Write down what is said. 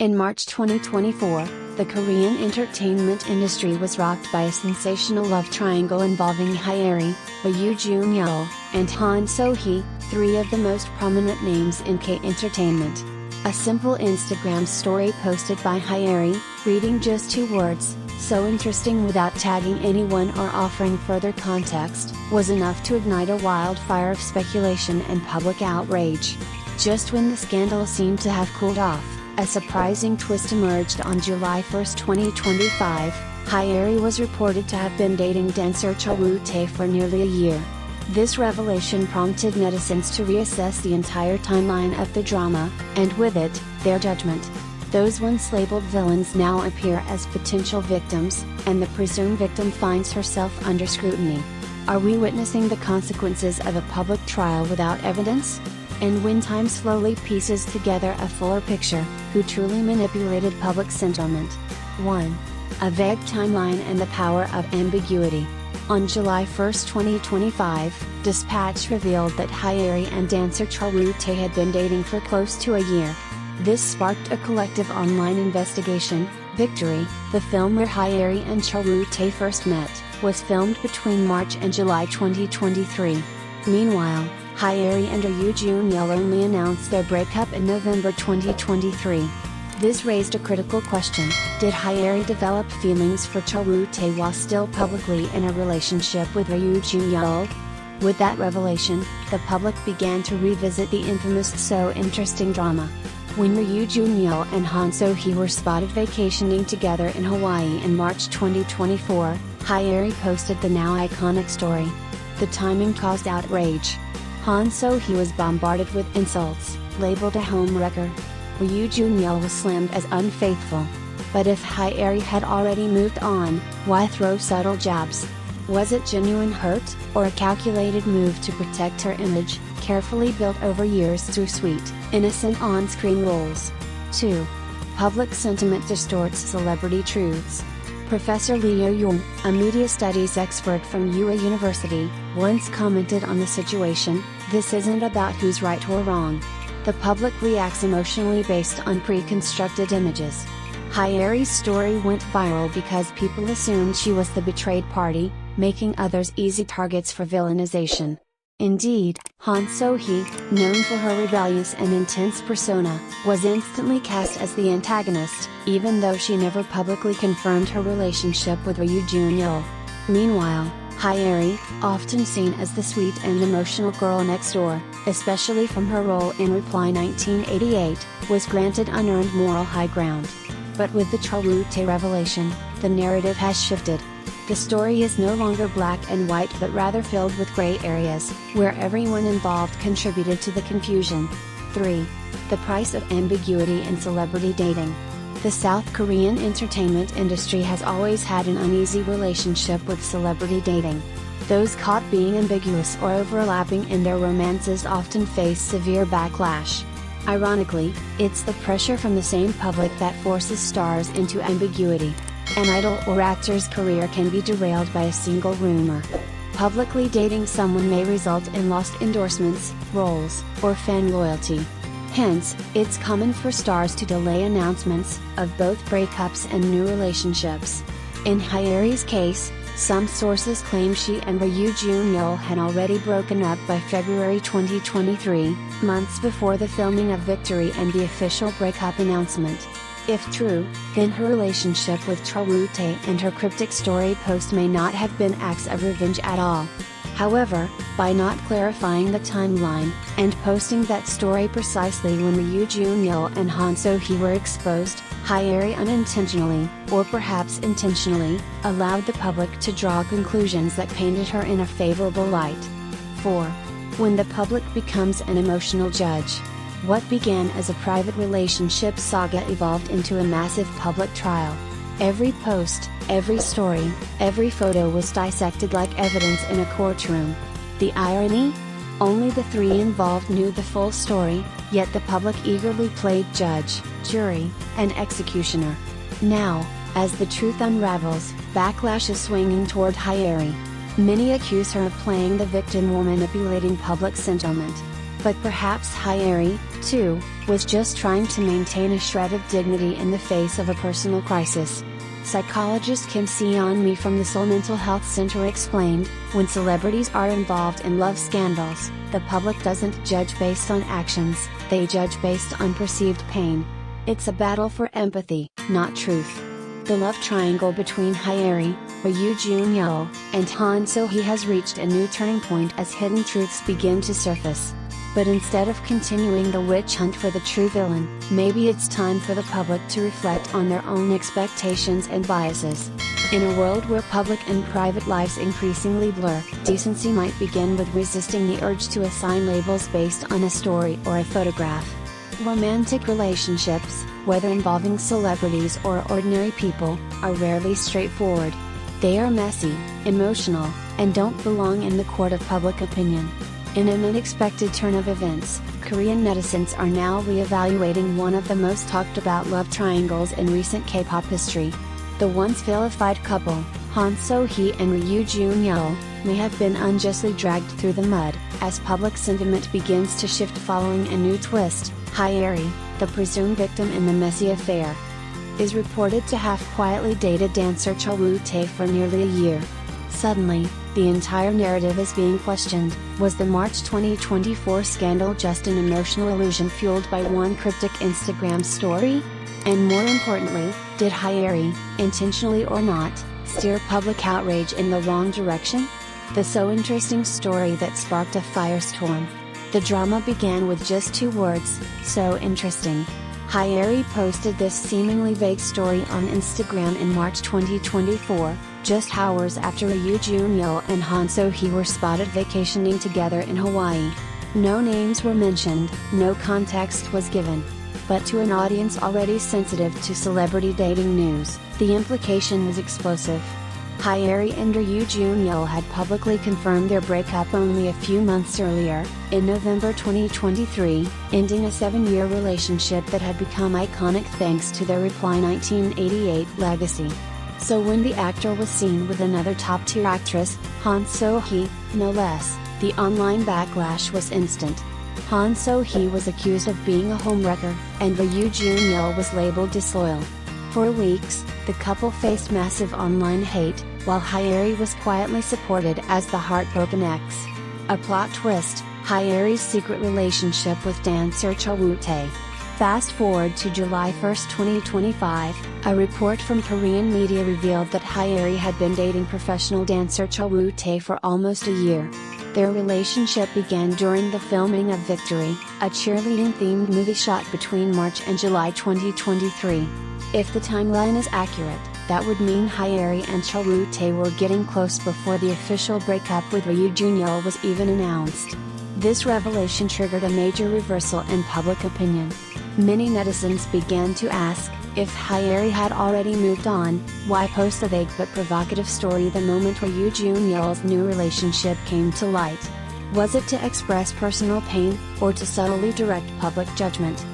In March 2024, the Korean entertainment industry was rocked by a sensational love triangle involving Hyeri, Ryu Jun Yeol, and Han So Hee, three of the most prominent names in K-entertainment. A simple Instagram story posted by Hyeri, reading just 2 words, "So interesting," without tagging anyone or offering further context, was enough to ignite a wildfire of speculation and public outrage. Just when the scandal seemed to have cooled off, a surprising twist emerged on July 1, 2025. Hyeri was reported to have been dating dancer Cha Woo Tae for nearly a year. This revelation prompted netizens to reassess the entire timeline of the drama, and with it, their judgment. Those once labeled villains now appear as potential victims, and the presumed victim finds herself under scrutiny. Are we witnessing the consequences of a public trial without evidence? And when time slowly pieces together a fuller picture, who truly manipulated public sentiment? 1. A vague timeline and the power of ambiguity. On July 1, 2025, Dispatch revealed that Hyeri and dancer Cha Woo Tae had been dating for close to a year. This sparked a collective online investigation. Victory, the film where Hyeri and Cha Woo Tae first met, was filmed between March and July 2023. Meanwhile, Hyeri and Ryu Jun Yeol only announced their breakup in November 2023. This raised a critical question: did Hyeri develop feelings for Cha Woo Tae while still publicly in a relationship with Ryu Jun Yeol? With that revelation, the public began to revisit the infamous So Interesting drama. When Ryu Jun Yeol and Han So Hee were spotted vacationing together in Hawaii in March 2024, Hyeri posted the now iconic story. The timing caused outrage. Han So Hee was bombarded with insults, labeled a homewrecker. Ryu Jun Yeol was slammed as unfaithful. But if Hyeri had already moved on, why throw subtle jabs? Was it genuine hurt, or a calculated move to protect her image, carefully built over years through sweet, innocent on-screen roles? 2. Public sentiment distorts celebrity truths. Professor Ryu Yeol, a media studies expert from UA University, once commented on the situation: "This isn't about who's right or wrong. The public reacts emotionally based on pre-constructed images." Hyeri's story went viral because people assumed she was the betrayed party, making others easy targets for villainization. Indeed, Han So Hee, known for her rebellious and intense persona, was instantly cast as the antagonist, even though she never publicly confirmed her relationship with Ryu Jun Yeol. Meanwhile, Hyeri, often seen as the sweet and emotional girl next door, especially from her role in Reply 1988, was granted unearned moral high ground. But with the Cha Woo Tae revelation, the narrative has shifted. The story is no longer black and white but rather filled with gray areas, where everyone involved contributed to the confusion. 3. The price of ambiguity in celebrity dating. The South Korean entertainment industry has always had an uneasy relationship with celebrity dating. Those caught being ambiguous or overlapping in their romances often face severe backlash. Ironically, it's the pressure from the same public that forces stars into ambiguity. An idol or actor's career can be derailed by a single rumor. Publicly dating someone may result in lost endorsements, roles, or fan loyalty. Hence, it's common for stars to delay announcements of both breakups and new relationships. In Hyeri's case, some sources claim she and Ryu Jun Yeol had already broken up by February 2023, months before the filming of Victory and the official breakup announcement. If true, then her relationship with Cha Woo Tae and her cryptic story post may not have been acts of revenge at all. However, by not clarifying the timeline, and posting that story precisely when Ryu Jun Yeol and Han So Hee were exposed, Hyeri unintentionally, or perhaps intentionally, allowed the public to draw conclusions that painted her in a favorable light. 4. When the public becomes an emotional judge. What began as a private relationship saga evolved into a massive public trial. Every post, every story, every photo was dissected like evidence in a courtroom. The irony? Only the 3 involved knew the full story, yet the public eagerly played judge, jury, and executioner. Now, as the truth unravels, backlash is swinging toward Hyeri. Many accuse her of playing the victim or manipulating public sentiment. But perhaps Hyeri, too, was just trying to maintain a shred of dignity in the face of a personal crisis. Psychologist Kim Se-yeon from the Seoul Mental Health Center explained, when celebrities are involved in love scandals, the public doesn't judge based on actions, they judge based on perceived pain. It's a battle for empathy, not truth. The love triangle between Hyeri, Ryu Jun Yeol, and Han So Hee has reached a new turning point as hidden truths begin to surface. But instead of continuing the witch hunt for the true villain, maybe it's time for the public to reflect on their own expectations and biases. In a world where public and private lives increasingly blur, decency might begin with resisting the urge to assign labels based on a story or a photograph. Romantic relationships, whether involving celebrities or ordinary people, are rarely straightforward. They are messy, emotional, and don't belong in the court of public opinion. In an unexpected turn of events, Korean netizens are now re-evaluating one of the most talked about love triangles in recent K-pop history. The once vilified couple, Han So Hee and Ryu Jun Yeol, may have been unjustly dragged through the mud, as public sentiment begins to shift following a new twist. Hyeri, the presumed victim in the messy affair, is reported to have quietly dated dancer Cha Woo Tae for nearly a year. Suddenly, the entire narrative is being questioned. Was the March 2024 scandal just an emotional illusion fueled by one cryptic Instagram story? And more importantly, did Hyeri, intentionally or not, steer public outrage in the wrong direction? The so interesting story that sparked a firestorm. The drama began with just 2 words, so interesting. Hyeri posted this seemingly vague story on Instagram in March 2024, just hours after Ryu Jun Yeol and Han So Hee were spotted vacationing together in Hawaii. No names were mentioned, no context was given. But to an audience already sensitive to celebrity dating news, the implication was explosive. Hyeri and Ryu Jun Yeol had publicly confirmed their breakup only a few months earlier, in November 2023, ending a 7-year relationship that had become iconic thanks to their Reply 1988 legacy. So when the actor was seen with another top-tier actress, Han So Hee, no less, the online backlash was instant. Han So Hee was accused of being a homewrecker, and Ryu Jun Yeol was labeled disloyal. For weeks, the couple faced massive online hate, while Hyeri was quietly supported as the heartbroken ex. A plot twist, Hyeri's secret relationship with dancer Cha Woo Tae. Fast forward to July 1, 2025, a report from Korean media revealed that Hyeri had been dating professional dancer Cha Woo Tae for almost a year. Their relationship began during the filming of Victory, a cheerleading-themed movie shot between March and July 2023. If the timeline is accurate, that would mean Hyeri and Cha Woo Tae were getting close before the official breakup with Ryu Jun Yeol was even announced. This revelation triggered a major reversal in public opinion. Many netizens began to ask, if Hyeri had already moved on, why post a vague but provocative story the moment Ryu Jun Yeol's new relationship came to light? Was it to express personal pain, or to subtly direct public judgment?